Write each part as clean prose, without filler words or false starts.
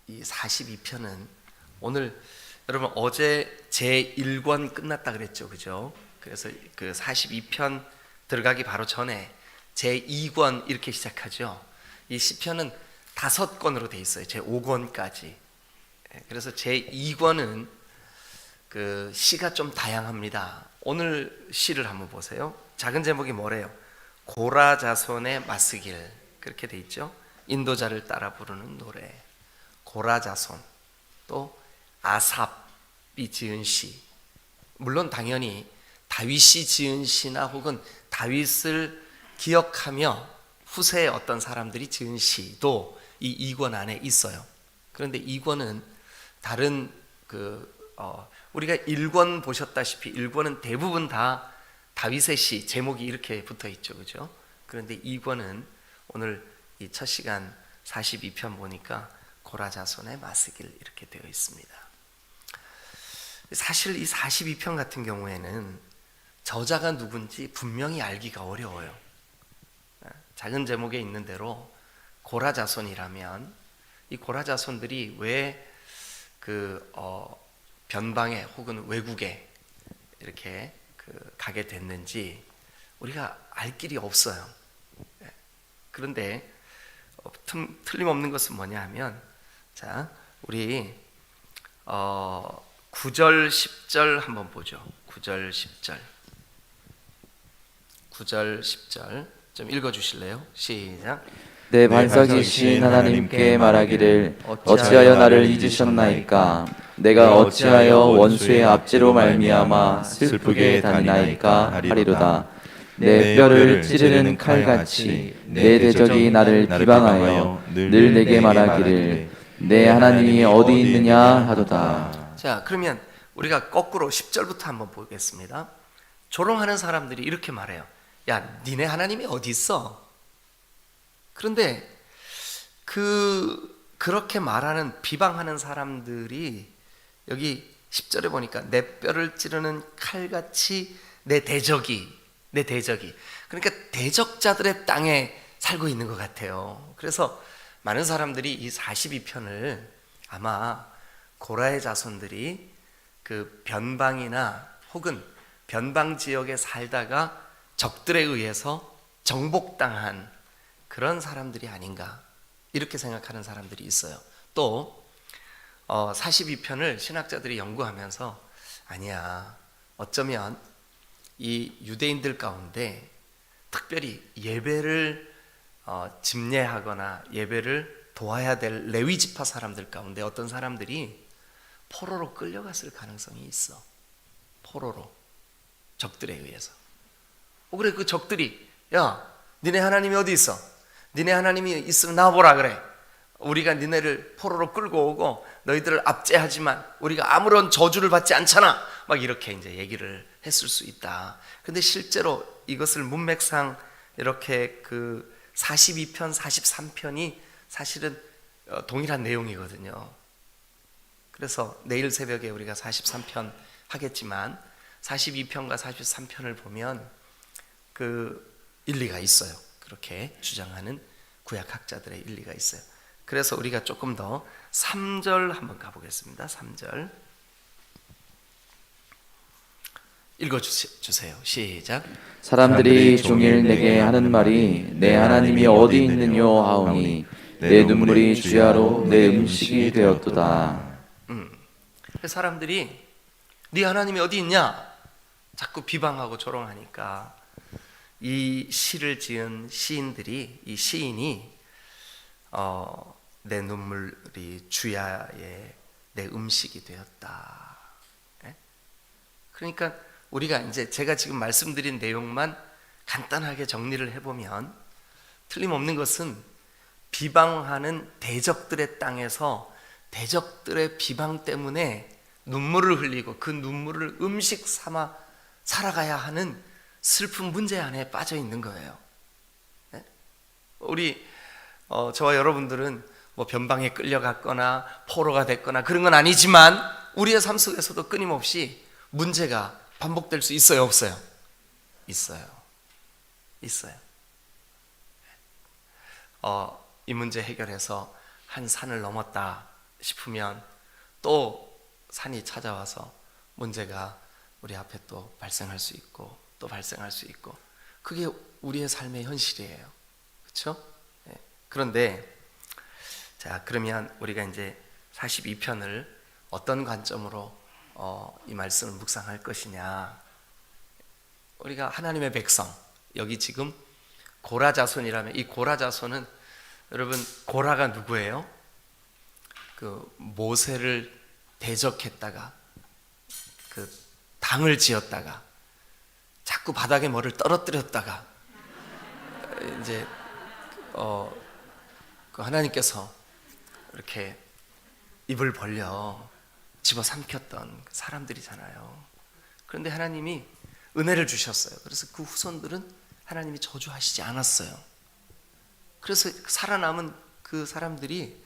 이 42편은 오늘 여러분 어제 제1권 끝났다 그랬죠, 그죠? 그래서 그 42편 들어가기 바로 전에 제2권 이렇게 시작하죠. 이 시편은 5권으로 돼 있어요. 제5권까지. 그래서 제2권은 그 시가 좀 다양합니다. 오늘 시를 한번 보세요. 작은 제목이 뭐래요? 고라 자손의 마스길, 그렇게 돼 있죠. 인도자를 따라 부르는 노래. 고라 자손, 또 아삽이 지은 시, 물론 당연히 다윗이 지은 시나 혹은 다윗을 기억하며 후세의 어떤 사람들이 지은 시도 이 2권 안에 있어요. 그런데 2권은 다른 우리가 1권 보셨다시피 1권은 대부분 다 다윗의 시 제목이 이렇게 붙어 있죠, 그죠? 그런데 2권은 오늘 이 첫 시간 42편 보니까 고라 자손의 마스길 이렇게 되어 있습니다. 사실 이 42편 같은 경우에는 저자가 누군지 분명히 알기가 어려워요. 작은 제목에 있는 대로 고라 자손이라면 이 고라 자손들이 왜 변방에 혹은 외국에 이렇게 가게 됐는지 우리가 알 길이 없어요. 그런데 틀림없는 것은 뭐냐 하면, 자, 우리 9절 10절 한번 보죠. 9절 10절 9절 10절 좀 읽어주실래요? 시작. 내 반석이신 하나님께 말하기를 어찌하여 나를 잊으셨나이까? 내가 어찌하여 원수의 압제로 말미암아 슬프게 다니나이까 하리로다. 내 뼈를 찌르는 칼같이 내 대적이 나를 비방하여 늘 내게 말하기를 내 하나님이 어디 있느냐 하도다. 자, 그러면 우리가 거꾸로 10절부터 한번 보겠습니다. 조롱하는 사람들이 이렇게 말해요. 야, 니네 하나님이 어디 있어? 그런데 그렇게 말하는, 비방하는 사람들이 여기 10절에 보니까 내 뼈를 찌르는 칼같이 내 대적이, 그러니까 대적자들의 땅에 살고 있는 것 같아요. 그래서 많은 사람들이 이 42편을 아마 고라의 자손들이 그 변방이나 혹은 변방 지역에 살다가 적들에 의해서 정복당한 그런 사람들이 아닌가, 이렇게 생각하는 사람들이 있어요. 또 42편을 신학자들이 연구하면서 아니야, 어쩌면 이 유대인들 가운데 특별히 예배를 집례하거나 예배를 도와야 될 레위 지파 사람들 가운데 어떤 사람들이 포로로 끌려갔을 가능성이 있어. 포로로, 적들에 의해서. 그래, 그 적들이 야, 니네 하나님이 어디 있어? 니네 하나님이 있으면 나와보라 그래. 우리가 니네를 포로로 끌고 오고 너희들을 압제하지만 우리가 아무런 저주를 받지 않잖아. 막 이렇게 이제 얘기를 했을 수 있다. 근데 실제로 이것을 문맥상 이렇게 그 42편, 43편이 사실은 동일한 내용이거든요. 그래서 내일 새벽에 우리가 43편 하겠지만 42편과 43편을 보면 그 일리가 있어요. 그렇게 주장하는 구약학자들의 일리가 있어요. 그래서 우리가 조금 더 3절 한번 가보겠습니다. 3절 읽어주세요. 시작. 사람들이 종일 내게 하는 말이 내 하나님이 어디 있느뇨 하오니 내 눈물이 주야로 내 음식이 되었도다. 사람들이 네 하나님이 어디 있냐 자꾸 비방하고 조롱하니까 이 시를 지은 시인들이, 이 시인이 내 눈물이 주야의 내 음식이 되었다. 그러니까 우리가 이제 제가 지금 말씀드린 내용만 간단하게 정리를 해보면 틀림없는 것은 비방하는 대적들의 땅에서 대적들의 비방 때문에 눈물을 흘리고 그 눈물을 음식 삼아 살아가야 하는 슬픈 문제 안에 빠져 있는 거예요. 우리 저와 여러분들은 뭐 변방에 끌려갔거나 포로가 됐거나 그런 건 아니지만 우리의 삶 속에서도 끊임없이 문제가 반복될 수 있어요, 없어요? 있어요. 이 문제 해결해서 한 산을 넘었다 싶으면 또 산이 찾아와서 문제가 우리 앞에 또 발생할 수 있고 또 발생할 수 있고, 그게 우리의 삶의 현실이에요. 그렇죠? 네. 그런데 자, 그러면 우리가 이제 42편을 어떤 관점으로 이 말씀을 묵상할 것이냐. 우리가 하나님의 백성, 여기 지금 고라 자손이라면, 이 고라 자손은 여러분, 고라가 누구예요? 그 모세를 대적했다가 그 당을 지었다가 자꾸 바닥에 뭐를 떨어뜨렸다가 이제 그 하나님께서 이렇게 입을 벌려 집어삼켰던 사람들이잖아요. 그런데 하나님이 은혜를 주셨어요. 그래서 그 후손들은 하나님이 저주하시지 않았어요. 그래서 살아남은 그 사람들이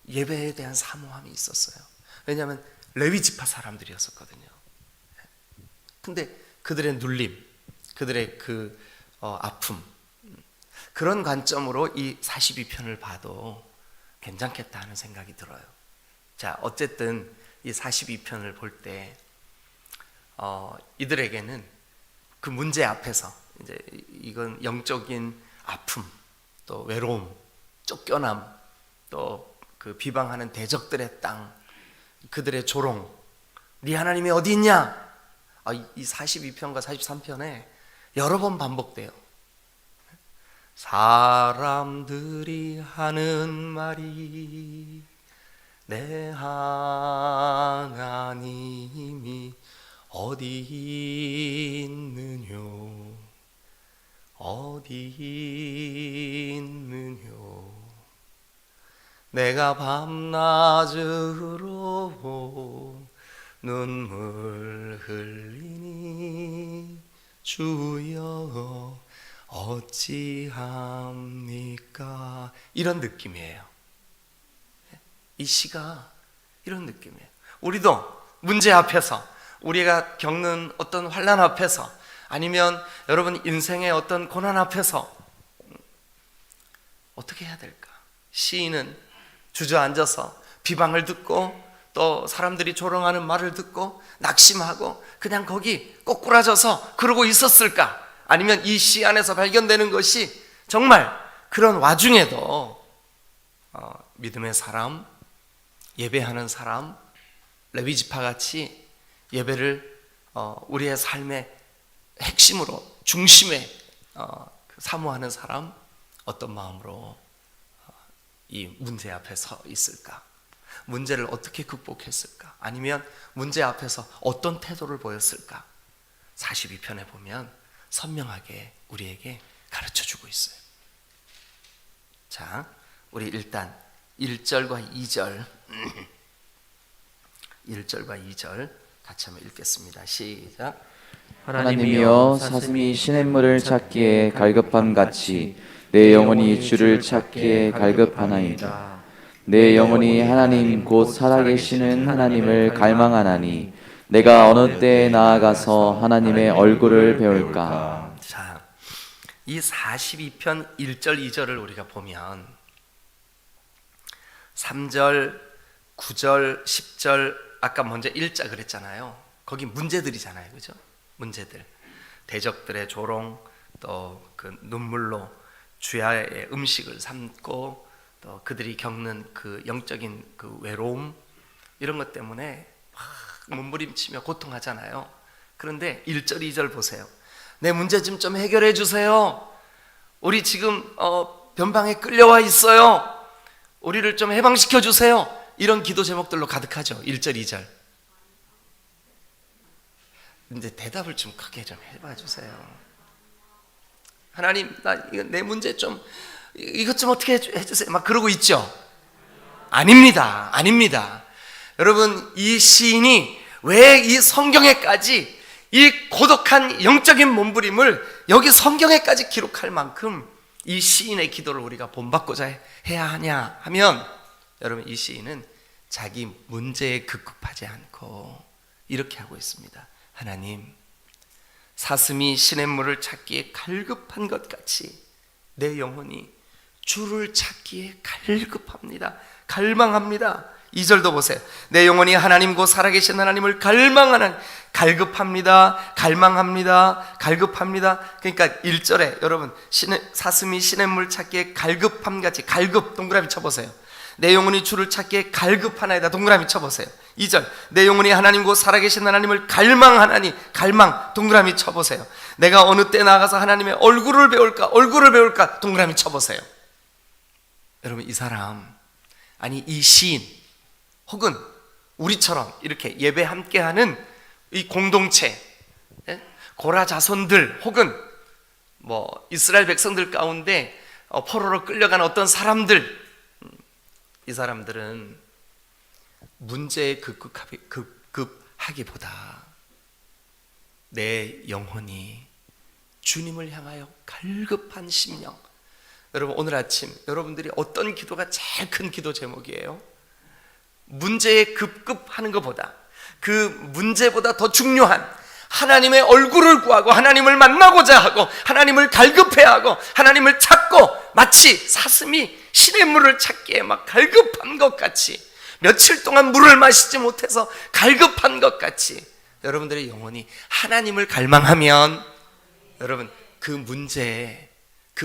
예배에 대한 사모함이 있었어요. 왜냐하면 레위 지파 사람들이었었거든요. 근데 그들의 눌림, 그들의 그 아픔, 그런 관점으로 이 42편을 봐도 괜찮겠다 하는 생각이 들어요. 자, 어쨌든 이 42편을 볼 때 이들에게는 그 문제 앞에서 이제 이건 영적인 아픔, 또 외로움, 쫓겨남, 또 그 비방하는 대적들의 땅, 그들의 조롱, 네 하나님이 어디 있냐? 이 42편과 43편에 여러 번 반복돼요. 사람들이 하는 말이 내 하나님이 어디 있느뇨, 어디 있느뇨. 내가 밤낮으로 눈물 흘리니 주여 어찌합니까? 이런 느낌이에요. 이 시가 이런 느낌이에요. 우리도 문제 앞에서, 우리가 겪는 어떤 환난 앞에서, 아니면 여러분 인생의 어떤 고난 앞에서 어떻게 해야 될까? 시인은 주저앉아서 비방을 듣고 또 사람들이 조롱하는 말을 듣고 낙심하고 그냥 거기 꼬꾸라져서 그러고 있었을까? 아니면 이 시 안에서 발견되는 것이 정말 그런 와중에도 믿음의 사람, 예배하는 사람, 레위지파 같이 예배를 우리의 삶의 핵심으로, 중심에 사모하는 사람, 어떤 마음으로 이 문제 앞에 서 있을까? 문제를 어떻게 극복했을까? 아니면 문제 앞에서 어떤 태도를 보였을까? 42편에 보면 선명하게 우리에게 가르쳐주고 있어요. 자, 우리 일단 1절과 2절 1절과 2절 같이 한번 읽겠습니다. 시작. 하나님이여, 사슴이 시냇물을 찾기에 갈급함 같이 내 영혼이 주를 찾기에 갈급하나이다. 내 영혼이 하나님 곧 살아계시는 하나님을 갈망하나니 내가 어느 때에 나아가서 하나님의 얼굴을 배울까? 자, 이 42편 1절 2절을 우리가 보면 3절, 9절, 10절, 아까 먼저 1자 그랬잖아요. 거기 문제들이잖아요. 그죠? 문제들. 대적들의 조롱, 또 그 눈물로 주야의 음식을 삼고, 또 그들이 겪는 그 영적인 그 외로움, 이런 것 때문에 막 몸부림치며 고통하잖아요. 그런데 1절, 2절 보세요. 내 문제 좀 해결해 주세요. 우리 지금 변방에 끌려와 있어요. 우리를 좀 해방시켜 주세요. 이런 기도 제목들로 가득하죠. 1절, 2절. 이제 대답을 좀 크게 좀 해봐 주세요. 하나님, 내 문제 좀, 이것 좀 어떻게 해주세요. 막 그러고 있죠. 아닙니다. 아닙니다. 여러분, 이 시인이 왜 이 성경에까지 이 고독한 영적인 몸부림을 여기 성경에까지 기록할 만큼 이 시인의 기도를 우리가 본받고자 해야 하냐 하면, 여러분, 이 시인은 자기 문제에 급급하지 않고 이렇게 하고 있습니다. 하나님, 사슴이 시냇물을 찾기에 갈급한 것 같이 내 영혼이 주를 찾기에 갈급합니다. 갈망합니다. 2절도 보세요. 내 영혼이 하나님 곧 살아계신 하나님을 갈망하는, 갈급합니다. 갈망합니다. 갈급합니다. 그러니까 1절에 여러분 사슴이 시냇물 찾기에 갈급함같이, 갈급 동그라미 쳐보세요. 내 영혼이 주를 찾기에 갈급하나이다 동그라미 쳐보세요. 2절 내 영혼이 하나님 곧 살아계신 하나님을 갈망하나니, 갈망 동그라미 쳐보세요. 내가 어느 때 나가서 하나님의 얼굴을 배울까 동그라미 쳐보세요. 여러분 이 사람, 아니 이 시인, 혹은 우리처럼 이렇게 예배 함께하는 이 공동체, 고라 자손들, 혹은 뭐 이스라엘 백성들 가운데 포로로 끌려간 어떤 사람들, 이 사람들은 문제에 급급하기보다 내 영혼이 주님을 향하여 갈급한 심령. 여러분 오늘 아침 여러분들이 어떤 기도가 제일 큰 기도 제목이에요? 문제에 급급하는 것보다, 그 문제보다 더 중요한 하나님의 얼굴을 구하고 하나님을 만나고자 하고 하나님을 갈급해야 하고 하나님을 찾고, 마치 사슴이 시냇물을 찾기에 막 갈급한 것 같이, 며칠 동안 물을 마시지 못해서 갈급한 것 같이 여러분들의 영혼이 하나님을 갈망하면, 여러분 그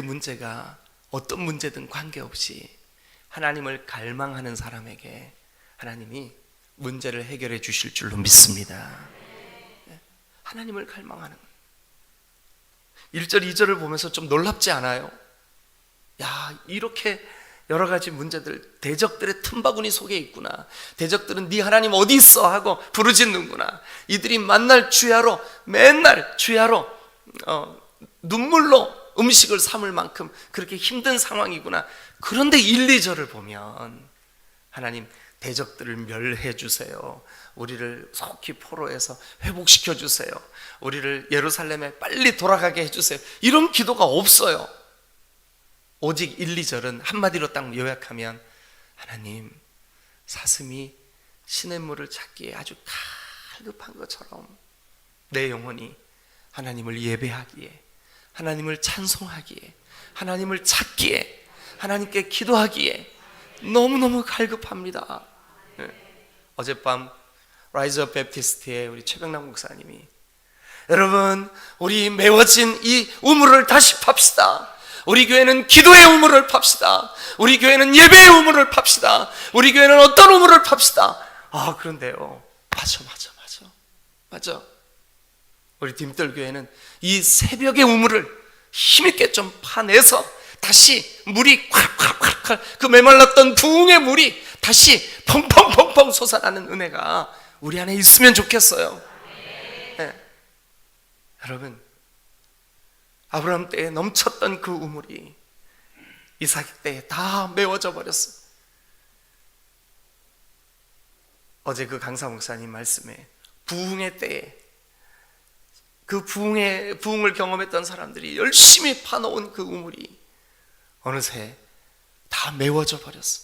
문제가 어떤 문제든 관계없이 하나님을 갈망하는 사람에게 하나님이 문제를 해결해 주실 줄로 믿습니다. 하나님을 갈망하는 1절 2절을 보면서 좀 놀랍지 않아요? 야, 이렇게 여러 가지 문제들, 대적들의 틈바구니 속에 있구나. 대적들은 네 하나님 어디 있어 하고 부르짖는구나. 이들이 만날 주야로, 맨날 주야로 눈물로 음식을 삼을 만큼 그렇게 힘든 상황이구나. 그런데 1, 2절을 보면 하나님 대적들을 멸해 주세요. 우리를 속히 포로에서 회복시켜 주세요. 우리를 예루살렘에 빨리 돌아가게 해주세요. 이런 기도가 없어요. 오직 1, 2절은 한마디로 딱 요약하면, 하나님 사슴이 시냇물을 찾기에 아주 갈급한 것처럼 내 영혼이 하나님을 예배하기에, 하나님을 찬송하기에, 하나님을 찾기에, 하나님께 기도하기에 너무너무 갈급합니다. 어젯밤 라이즈 업 베프티스트의 우리 최병남 목사님이, 여러분 우리 메워진 이 우물을 다시 팝시다. 우리 교회는 기도의 우물을 팝시다. 우리 교회는 예배의 우물을 팝시다. 우리 교회는 어떤 우물을 팝시다. 아, 그런데요, 맞아. 우리 딤들 교회는 이 새벽의 우물을 힘있게 좀 파내서 다시 물이 콱콱콱, 그 메말랐던 부흥의 물이 다시 펑펑펑펑 솟아나는 은혜가 우리 안에 있으면 좋겠어요. 네. 여러분, 아브라함 때에 넘쳤던 그 우물이 이삭 때에 다 메워져 버렸어요. 어제 그 강사 목사님 말씀에 부흥의 때에 그 부흥을 경험했던 사람들이 열심히 파놓은 그 우물이 어느새 다 메워져 버렸어.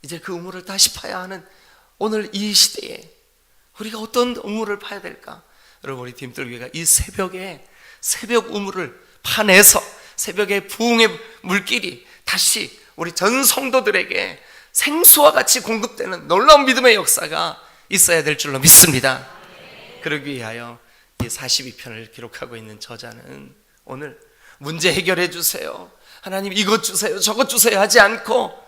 이제 그 우물을 다시 파야 하는 오늘 이 시대에 우리가 어떤 우물을 파야 될까? 여러분, 우리 딤들교회가 이 새벽에 새벽 우물을 파내서 새벽의 부흥의 물길이 다시 우리 전 성도들에게 생수와 같이 공급되는 놀라운 믿음의 역사가 있어야 될 줄로 믿습니다. 그러기 위하여 이 42편을 기록하고 있는 저자는 오늘 문제 해결해 주세요, 하나님 이것 주세요 저것 주세요 하지 않고,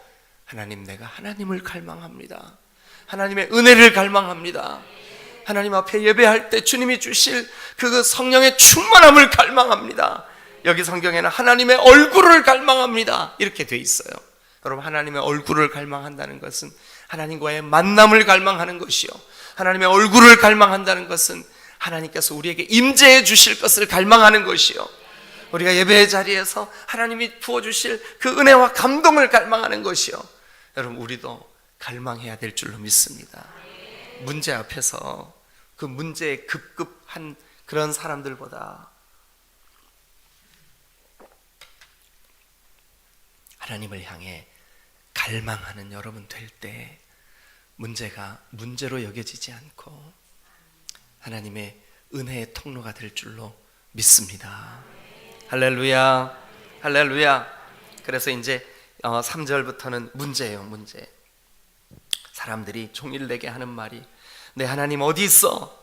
하나님 내가 하나님을 갈망합니다. 하나님의 은혜를 갈망합니다. 하나님 앞에 예배할 때 주님이 주실 그 성령의 충만함을 갈망합니다. 여기 성경에는 하나님의 얼굴을 갈망합니다 이렇게 돼 있어요. 여러분, 하나님의 얼굴을 갈망한다는 것은 하나님과의 만남을 갈망하는 것이요, 하나님의 얼굴을 갈망한다는 것은 하나님께서 우리에게 임재해 주실 것을 갈망하는 것이요, 우리가 예배의 자리에서 하나님이 부어주실 그 은혜와 감동을 갈망하는 것이요. 여러분, 우리도 갈망해야 될 줄로 믿습니다. 문제 앞에서 그 문제에 급급한 그런 사람들보다 하나님을 향해 갈망하는 여러분 될 때 문제가 문제로 여겨지지 않고 하나님의 은혜의 통로가 될 줄로 믿습니다. 할렐루야, 할렐루야. 그래서 이제 3절부터는 문제예요. 문제. 사람들이 종일 내게 하는 말이 내 하나님 어디 있어?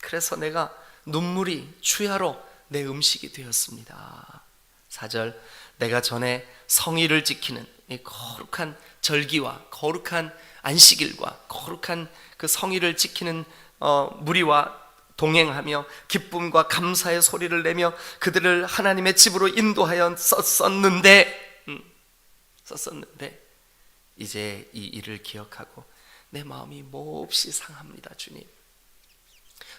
그래서 내가 눈물이 주야로 내 음식이 되었습니다. 4절 내가 전에 성의를 지키는 이 거룩한 절기와 거룩한 안식일과 거룩한 그 성의를 지키는 무리와 동행하며 기쁨과 감사의 소리를 내며 그들을 하나님의 집으로 인도하여 썼었는데 이제 이 일을 기억하고 내 마음이 몹시 상합니다. 주님,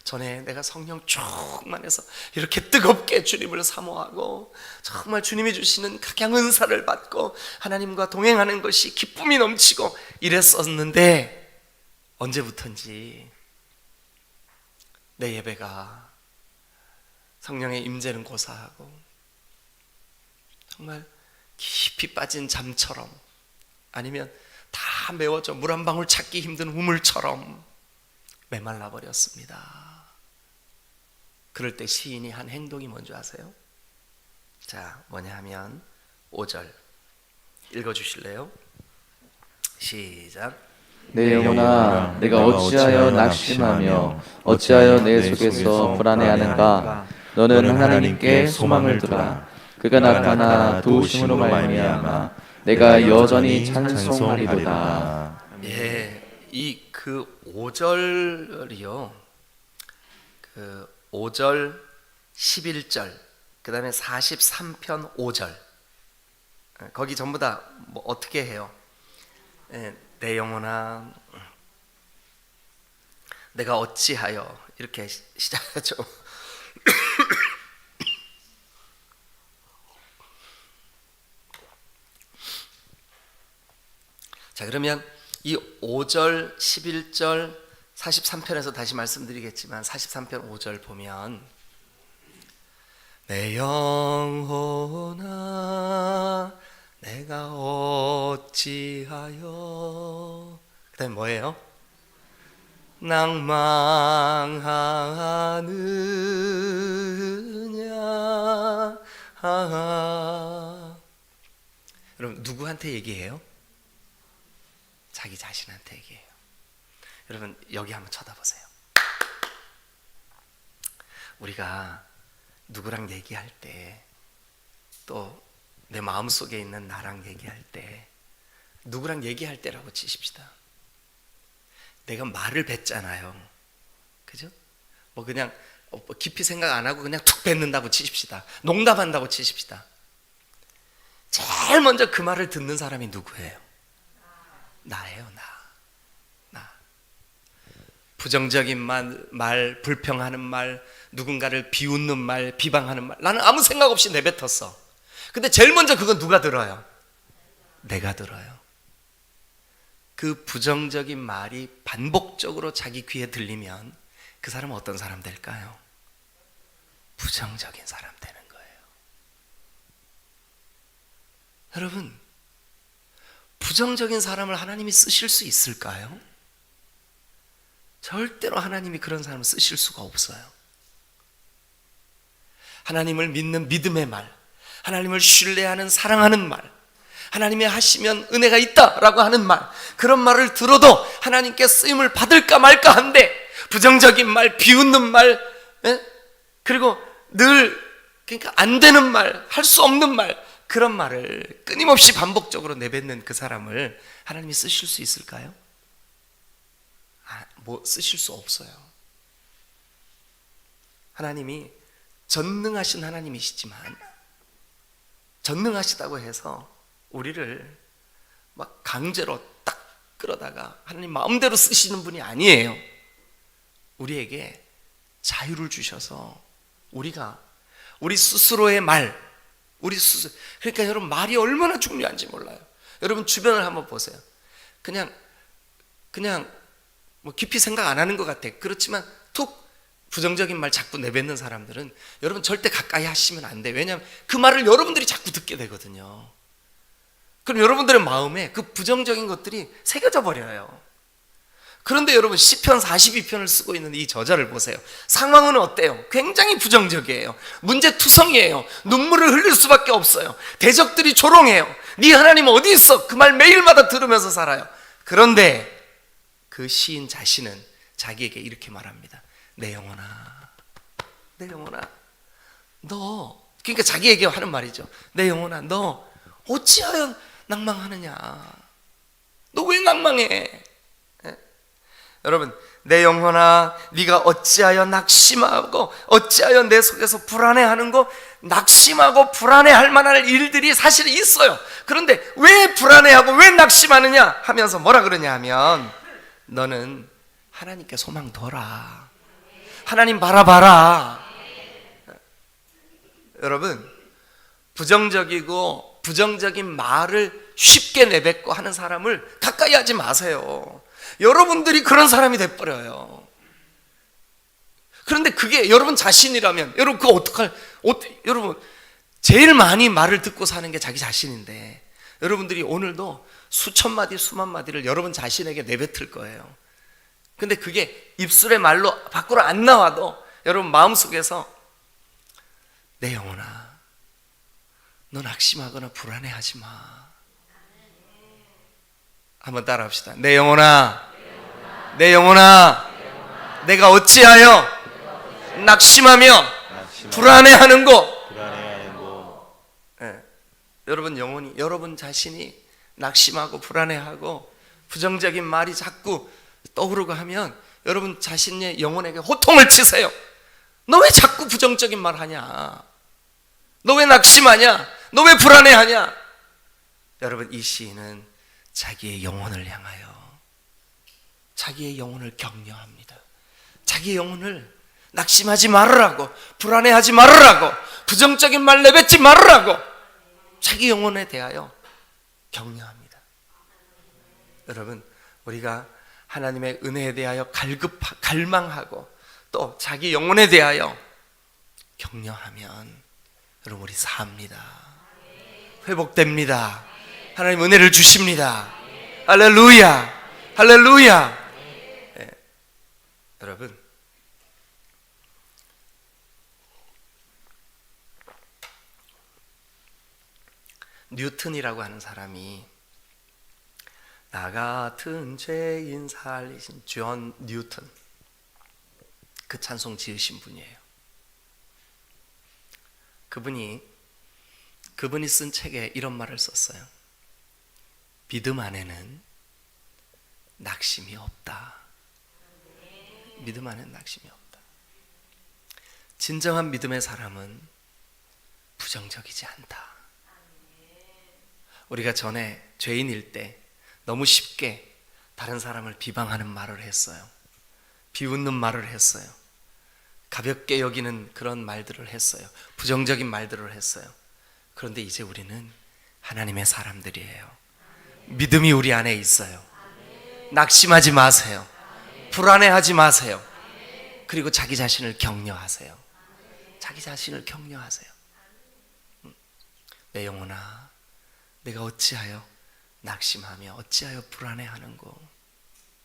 전에 내가 성령 충만해서 이렇게 뜨겁게 주님을 사모하고 정말 주님이 주시는 각양 은사를 받고 하나님과 동행하는 것이 기쁨이 넘치고 이랬었는데 언제부턴지 내 예배가 성령의 임재는 고사하고 정말 깊이 빠진 잠처럼 아니면 다 메워져 물 한 방울 찾기 힘든 우물처럼 메말라 버렸습니다. 그럴 때 시인이 한 행동이 뭔지 아세요? 자, 뭐냐 하면 5절 읽어주실래요? 시작. 내 영혼아 내가 어찌하여 낙심하며 어찌하여 내 속에서 불안해하는가? 너는 하나님께 소망을 두라. 그가 나타나 도우심으로 말미암아 내가 여전히 찬송하리로다. 예, 그 5절이요. 그 5절, 11절, 그 다음에 43편 5절. 거기 전부 다 뭐 어떻게 해요? 내 영혼아, 내가 어찌하여 이렇게 시작하죠. 자, 그러면 이 5절, 11절, 43편에서 다시 말씀드리겠지만 43편 5절 보면 내 영혼아 내가 어찌하여 그 다음에 뭐예요? 낭망하느냐. 여러분 누구한테 얘기해요? 자기 자신한테 얘기해요. 여러분 여기 한번 쳐다보세요. 우리가 누구랑 얘기할 때 또 내 마음속에 있는 나랑 얘기할 때 누구랑 얘기할 때라고 치십시다. 내가 말을 뱉잖아요. 그죠? 뭐 그냥 깊이 생각 안 하고 그냥 툭 뱉는다고 치십시다. 농담한다고 치십시다. 제일 먼저 그 말을 듣는 사람이 누구예요? 나예요. 나. 부정적인 말, 불평하는 말, 누군가를 비웃는 말, 비방하는 말, 나는 아무 생각 없이 내뱉었어. 근데 제일 먼저 그건 누가 들어요? 내가 들어요. 그 부정적인 말이 반복적으로 자기 귀에 들리면 그 사람은 어떤 사람 될까요? 부정적인 사람 되는 거예요. 여러분, 부정적인 사람을 하나님이 쓰실 수 있을까요? 절대로 하나님이 그런 사람을 쓰실 수가 없어요. 하나님을 믿는 믿음의 말, 하나님을 신뢰하는 사랑하는 말, 하나님이 하시면 은혜가 있다라고 하는 말, 그런 말을 들어도 하나님께 쓰임을 받을까 말까 한데 부정적인 말, 비웃는 말, 그리고 늘 그러니까 안 되는 말, 할 수 없는 말, 그런 말을 끊임없이 반복적으로 내뱉는 그 사람을 하나님이 쓰실 수 있을까요? 쓰실 수 없어요. 하나님이 전능하신 하나님이시지만 전능하시다고 해서 우리를 막 강제로 딱 끌어다가 하나님 마음대로 쓰시는 분이 아니에요. 우리에게 자유를 주셔서 우리가 우리 스스로의 말, 그러니까 여러분 말이 얼마나 중요한지 몰라요. 여러분 주변을 한번 보세요. 그냥 뭐 깊이 생각 안 하는 것 같아. 그렇지만 툭 부정적인 말 자꾸 내뱉는 사람들은 여러분 절대 가까이 하시면 안 돼. 왜냐하면 그 말을 여러분들이 자꾸 듣게 되거든요. 그럼 여러분들의 마음에 그 부정적인 것들이 새겨져 버려요. 그런데 여러분 시편 42편을 쓰고 있는 이 저자를 보세요. 상황은 어때요? 굉장히 부정적이에요. 문제투성이에요. 눈물을 흘릴 수밖에 없어요. 대적들이 조롱해요. 네 하나님 어디 있어? 그 말 매일마다 들으면서 살아요. 그런데 그 시인 자신은 자기에게 이렇게 말합니다. 내 영혼아, 내 영혼아, 너, 그러니까 자기에게 하는 말이죠. 내 영혼아, 너 어찌하여 낭망하느냐? 너 왜 낭망해? 예? 여러분, 내 영혼아, 네가 어찌하여 낙심하고 어찌하여 내 속에서 불안해하는 거, 낙심하고 불안해할 만한 일들이 사실 있어요. 그런데 왜 불안해하고 왜 낙심하느냐 하면서 뭐라 그러냐 하면, 너는 하나님께 소망 둬라. 하나님 바라봐라. 여러분, 부정적인 말을 쉽게 내뱉고 하는 사람을 가까이 하지 마세요. 여러분들이 그런 사람이 돼버려요. 그런데 그게 여러분 자신이라면, 여러분 그거 여러분 제일 많이 말을 듣고 사는 게 자기 자신인데, 여러분들이 오늘도 수천 마디 수만 마디를 여러분 자신에게 내뱉을 거예요. 근데 그게 입술의 말로 밖으로 안 나와도 여러분 마음속에서, 내 영혼아, 너 낙심하거나 불안해하지 마. 한번 따라합시다. 내 영혼아, 내 영혼아, 내가 어찌하여 낙심하며 불안해하는 거. 네. 여러분 자신이 낙심하고 불안해하고 부정적인 말이 자꾸 떠오르고 하면 여러분 자신의 영혼에게 호통을 치세요. 너 왜 자꾸 부정적인 말 하냐? 너 왜 낙심하냐? 너 왜 불안해하냐? 여러분, 이 시인은 자기의 영혼을 향하여 자기의 영혼을 격려합니다. 자기의 영혼을 낙심하지 말으라고, 불안해하지 말으라고, 부정적인 말 내뱉지 말으라고 자기 영혼에 대하여 격려합니다. 여러분, 우리가 하나님의 은혜에 대하여 갈망하고 또 자기 영혼에 대하여 격려하면 여러분, 우리 삽니다. 회복됩니다. 하나님 은혜를 주십니다. 할렐루야, 할렐루야. 네. 여러분, 뉴턴이라고 하는 사람이, 나 같은 죄인 살리신 존 뉴턴, 그 찬송 지으신 분이에요. 그분이 쓴 책에 이런 말을 썼어요. 믿음 안에는 낙심이 없다. 믿음 안에는 낙심이 없다. 진정한 믿음의 사람은 부정적이지 않다. 우리가 전에 죄인일 때 너무 쉽게 다른 사람을 비방하는 말을 했어요. 비웃는 말을 했어요. 가볍게 여기는 그런 말들을 했어요. 부정적인 말들을 했어요. 그런데 이제 우리는 하나님의 사람들이에요. 믿음이 우리 안에 있어요. 낙심하지 마세요. 불안해하지 마세요. 그리고 자기 자신을 격려하세요. 자기 자신을 격려하세요. 내 영혼아, 내가 어찌하여 낙심하며 어찌하여 불안해하는고.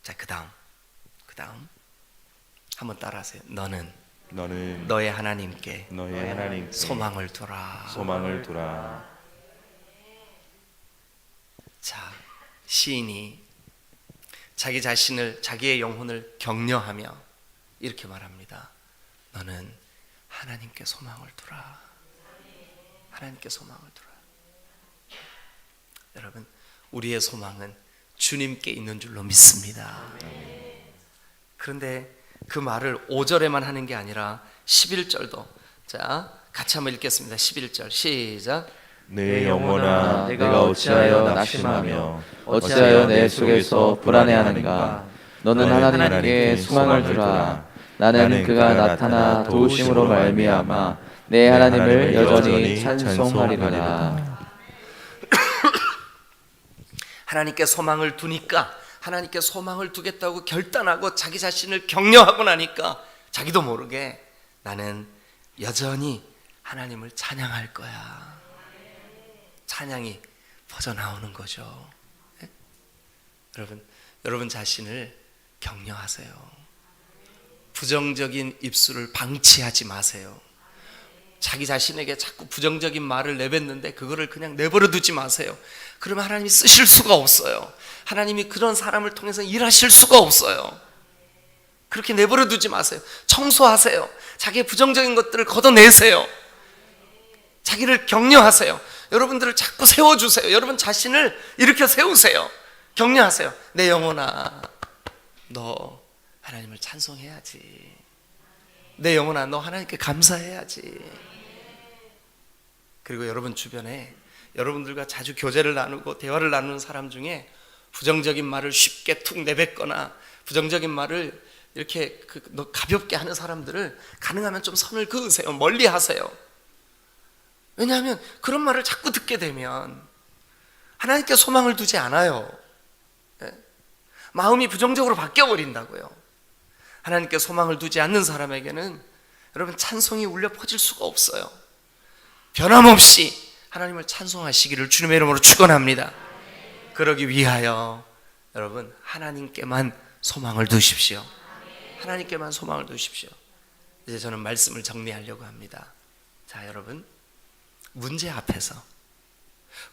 자, 그 다음 한번 따라하세요. 너는 너의 하나님께 소망을 두라. 자, 시인이 자기 자신을, 자기의 영혼을 격려하며 이렇게 말합니다. 너는 하나님께 소망을 두라. 하나님께 소망을 두라. 여러분, 우리의 소망은 주님께 있는 줄로 믿습니다. 그런데 그 말을 5절에만 하는 게 아니라 11절도, 자, 같이 한번 읽겠습니다. 11절 시작. 내 영혼아, 내가 어찌하여 낙심하며 어찌하여 내 속에서 불안해하는가? 너는 하나님께 소망을 두라. 나는 그가 나타나 도우심으로 말미암아 내 하나님을 여전히 찬송하리라. 하나님께 소망을 두니까, 하나님께 소망을 두겠다고 결단하고 자기 자신을 격려하고 나니까 자기도 모르게 나는 여전히 하나님을 찬양할 거야. 찬양이 퍼져나오는 거죠. 네? 여러분 자신을 격려하세요. 부정적인 입술을 방치하지 마세요. 자기 자신에게 자꾸 부정적인 말을 내뱉는데 그거를 그냥 내버려 두지 마세요. 그러면 하나님이 쓰실 수가 없어요. 하나님이 그런 사람을 통해서 일하실 수가 없어요. 그렇게 내버려 두지 마세요. 청소하세요. 자기의 부정적인 것들을 걷어내세요. 자기를 격려하세요. 여러분들을 자꾸 세워주세요. 여러분 자신을 일으켜 세우세요. 격려하세요. 내 영혼아, 너 하나님을 찬송해야지. 내 영혼아, 너 하나님께 감사해야지. 그리고 여러분 주변에 여러분들과 자주 교제를 나누고 대화를 나누는 사람 중에 부정적인 말을 쉽게 툭 내뱉거나 부정적인 말을 이렇게 가볍게 하는 사람들을 가능하면 좀 선을 그으세요. 멀리 하세요. 왜냐하면 그런 말을 자꾸 듣게 되면 하나님께 소망을 두지 않아요. 마음이 부정적으로 바뀌어버린다고요. 하나님께 소망을 두지 않는 사람에게는 여러분 찬송이 울려 퍼질 수가 없어요. 변함없이 하나님을 찬송하시기를 주님의 이름으로 축원합니다. 그러기 위하여 여러분 하나님께만 소망을 두십시오. 하나님께만 소망을 두십시오. 이제 저는 말씀을 정리하려고 합니다. 자, 여러분, 문제 앞에서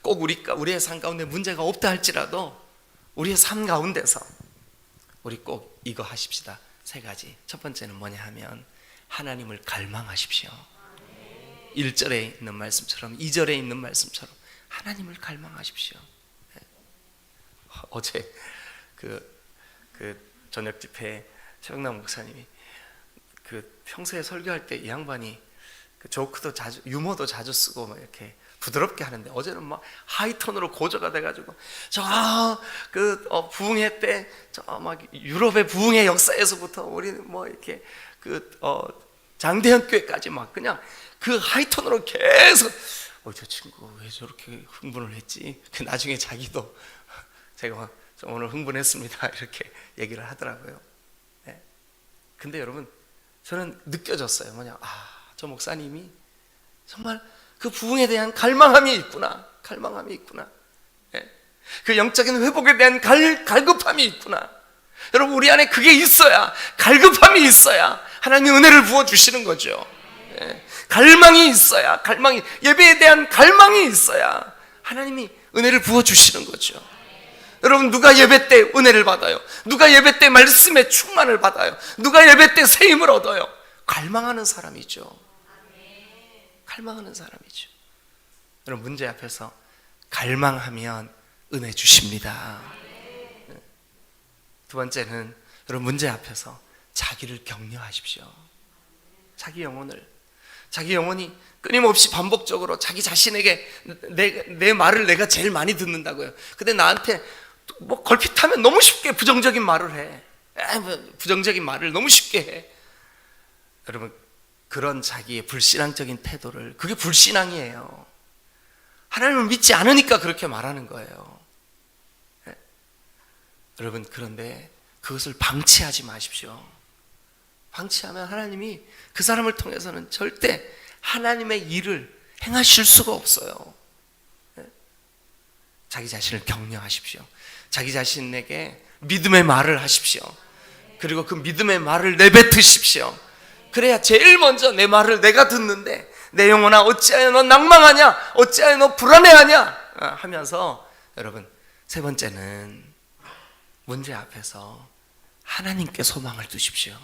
꼭 우리의 삶 가운데 문제가 없다 할지라도 우리의 삶 가운데서 우리 꼭 이거 하십시다. 3가지. 첫 번째는 뭐냐 하면 하나님을 갈망하십시오. 1절에 있는 말씀처럼 2절에 있는 말씀처럼 하나님을 갈망하십시오. 어제 그 저녁 집회에 최영남 목사님이 평소에 설교할 때 이 양반이 조크도 자주, 유머도 자주 쓰고 막 이렇게 부드럽게 하는데 어제는 막 하이톤으로 고조가 돼가지고 부흥회 때 막 유럽의 부흥회 역사에서부터 우리 뭐 이렇게 장대현 교회까지 막 그냥 그 하이톤으로 계속 저 친구 왜 저렇게 흥분을 했지? 나중에 자기도 제가 오늘 흥분했습니다 이렇게 얘기를 하더라고요. 네. 근데 여러분 저는 느껴졌어요. 저 목사님이 정말 그 부흥에 대한 갈망함이 있구나. 갈망함이 있구나. 네. 그 영적인 회복에 대한 갈급함이 있구나. 여러분 우리 안에 그게 있어야, 갈급함이 있어야 하나님이 은혜를 부어주시는 거죠. 네. 갈망이 있어야, 예배에 대한 갈망이 있어야 하나님이 은혜를 부어주시는 거죠. 여러분 누가 예배 때 은혜를 받아요? 누가 예배 때 말씀의 충만을 받아요? 누가 예배 때 세임을 얻어요? 갈망하는 사람이죠. 갈망하는 사람이죠. 여러분 문제 앞에서 갈망하면 은혜 주십니다. 두 번째는 여러분 문제 앞에서 자기를 격려하십시오. 자기 영혼이 끊임없이 반복적으로 자기 자신에게 내 말을 내가 제일 많이 듣는다고요. 근데 나한테 뭐 걸핏하면 너무 쉽게 부정적인 말을 해. 부정적인 말을 너무 쉽게 해. 여러분 그런 자기의 불신앙적인 태도를, 그게 불신앙이에요. 하나님을 믿지 않으니까 그렇게 말하는 거예요. 네? 여러분 그런데 그것을 방치하지 마십시오. 방치하면 하나님이 그 사람을 통해서는 절대 하나님의 일을 행하실 수가 없어요. 네? 자기 자신을 격려하십시오. 자기 자신에게 믿음의 말을 하십시오. 그리고 그 믿음의 말을 내뱉으십시오. 그래야 제일 먼저 내 말을 내가 듣는데 내 영혼아 어찌하여 너 낭망하냐, 어찌하여 너 불안해하냐 하면서 여러분 세 번째는 문제 앞에서 하나님께 소망을 두십시오.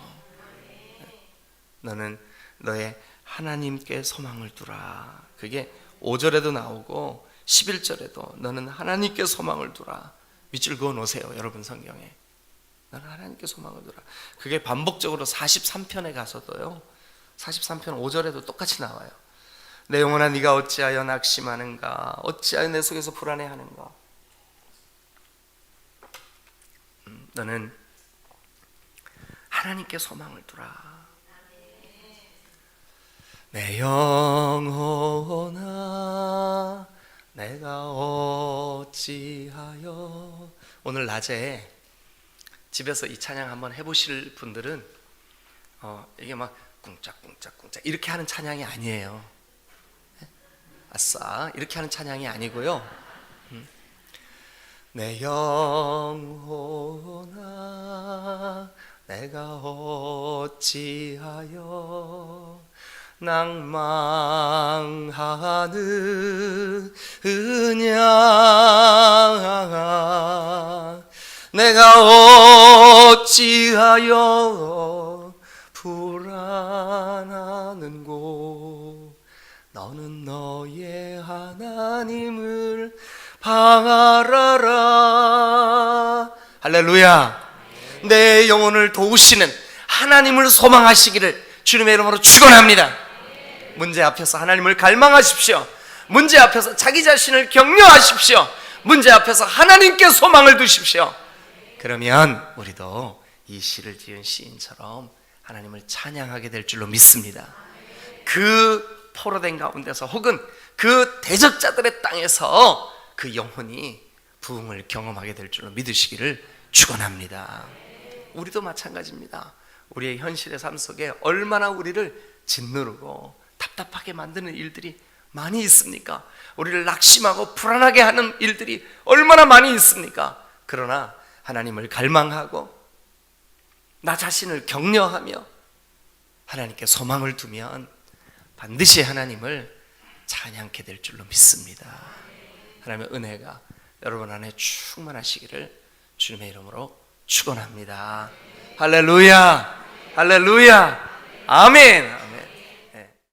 너는 너의 하나님께 소망을 두라. 그게 5절에도 나오고 11절에도 너는 하나님께 소망을 두라. 밑줄 그어 놓으세요. 여러분 성경에 너는 하나님께 소망을 두라. 그게 반복적으로 43편에 가서도요, 43편 5절에도 똑같이 나와요. 내 영혼아 네가 어찌하여 낙심하는가, 어찌하여 내 속에서 불안해하는가. 너는 하나님께 소망을 두라. 내 영혼아 내가 어찌하여. 오늘 낮에 집에서 이 찬양 한번 해보실 분들은 이게 막 꿍짝꿍짝꿍짝 이렇게 하는 찬양이 아니에요. 아싸 이렇게 하는 찬양이 아니고요. 내 영혼아 내가 어찌하여 낭망하느냐 내가 어찌하여 불안하는고 너는 너의 하나님을 방하라라. 할렐루야. 내 영혼을 도우시는 하나님을 소망하시기를 주님의 이름으로 축원합니다. 문제 앞에서 하나님을 갈망하십시오. 문제 앞에서 자기 자신을 격려하십시오. 문제 앞에서 하나님께 소망을 두십시오. 그러면 우리도 이 시를 지은 시인처럼 하나님을 찬양하게 될 줄로 믿습니다. 그 포로된 가운데서 혹은 그 대적자들의 땅에서 그 영혼이 부흥을 경험하게 될 줄로 믿으시기를 축원합니다. 우리도 마찬가지입니다. 우리의 현실의 삶 속에 얼마나 우리를 짓누르고 답답하게 만드는 일들이 많이 있습니까? 우리를 낙심하고 불안하게 하는 일들이 얼마나 많이 있습니까? 그러나 하나님을 갈망하고 나 자신을 격려하며 하나님께 소망을 두면 반드시 하나님을 찬양케 될 줄로 믿습니다. 하나님의 은혜가 여러분 안에 충만하시기를 주님의 이름으로 축원합니다. 할렐루야, 할렐루야, 아멘.